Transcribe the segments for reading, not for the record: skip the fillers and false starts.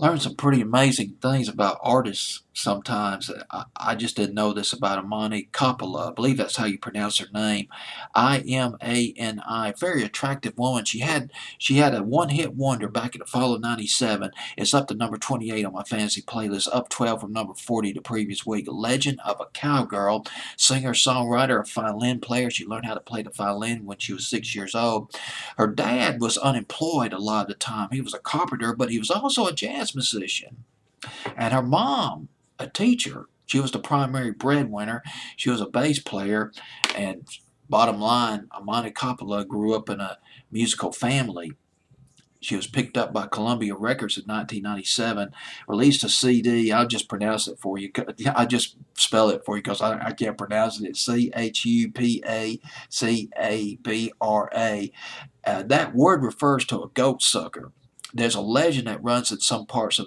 Learn some pretty amazing things about artists sometimes. I just didn't know this about Imani Coppola. I believe that's how you pronounce her name. Imani. Very attractive woman. She had a one-hit wonder back in the fall of '97. It's up to number 28 on my fantasy playlist, up 12 from number 40 the previous week. Legend of a Cowgirl, singer, songwriter, a violin player. She learned how to play the violin when she was 6 years old. Her dad was unemployed a lot of the time. He was a carpenter, but he was also a jazz musician. And her mom, a teacher, she was the primary breadwinner. She was a bass player. And bottom line, Amani Coppola grew up in a musical family. She was picked up by Columbia Records in 1997, released a CD. I'll just pronounce it for you. I just spell it for you because I can't pronounce it. It's Chupacabra. That word refers to a goat sucker. There's a legend that runs in some parts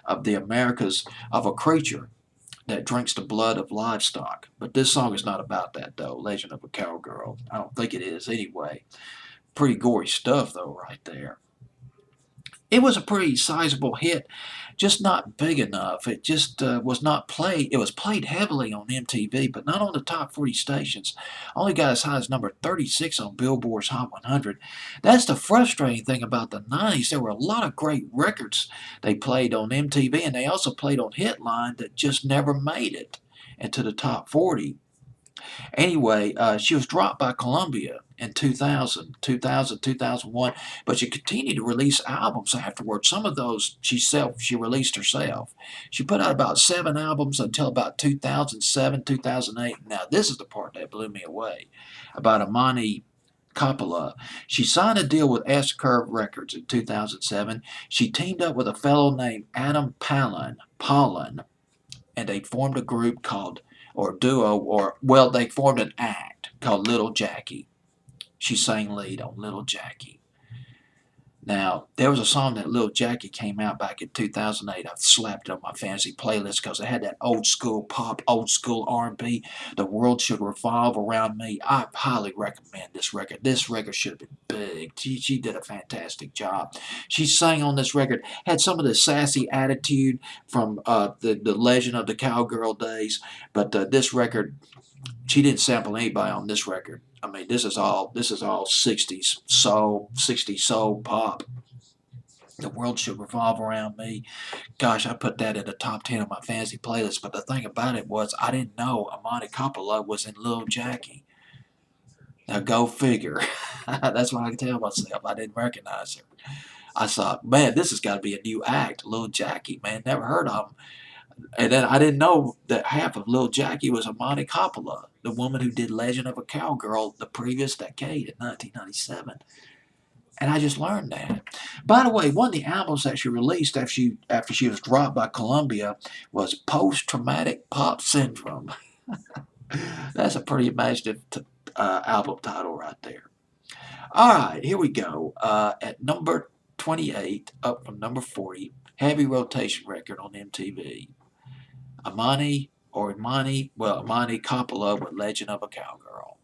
of the Americas of a creature that drinks the blood of livestock. But this song is not about that, though. Legend of a Cowgirl. I don't think it is anyway. Pretty gory stuff, though, right there. It was a pretty sizable hit, just not big enough. It just was not played. It was played heavily on MTV, but not on the top 40 stations. Only got as high as number 36 on Billboard's Hot 100. That's the frustrating thing about the 90s. There were a lot of great records they played on MTV, and they also played on Hitline that just never made it into the top 40. Anyway, she was dropped by Columbia in 2001, but she continued to release albums afterwards. Some of those she released herself. She put out about 7 albums until about 2007, 2008. Now, this is the part that blew me away about Imani Coppola. She signed a deal with S Curve Records in 2007. She teamed up with a fellow named Adam Pollan, and they formed a group called, or duo, or, well, they formed an act called Little Jackie. She sang lead on Little Jackie. Now, there was a song that Little Jackie came out back in 2008. I've slapped it on my fantasy playlist because it had that old school pop, old school R&B. The world should revolve around me. I highly recommend this record. This record should have been big. She did a fantastic job. She sang on this record, had some of the sassy attitude from the Legend of the Cowgirl days, but this record, she didn't sample anybody on this record. I mean, this is all 60s soul pop. The world should revolve around me. Gosh, I put that in the top 10 of my fantasy playlist. But the thing about it was, I didn't know Amani Coppola was in Lil Jackie. Now go figure. That's what I can tell myself. I didn't recognize her. I thought, man, this has got to be a new act. Lil Jackie, man, never heard of him. And then I didn't know that half of Lil Jackie was Imani Coppola, the woman who did Legend of a Cowgirl the previous decade in 1997. And I just learned that. By the way, one of the albums that she released after she was dropped by Columbia was Post Traumatic Pop Syndrome. That's a pretty imaginative album title right there. All right, here we go. At number 28, up from number 40, heavy rotation record on MTV. Imani Coppola with Legend of a Cowgirl.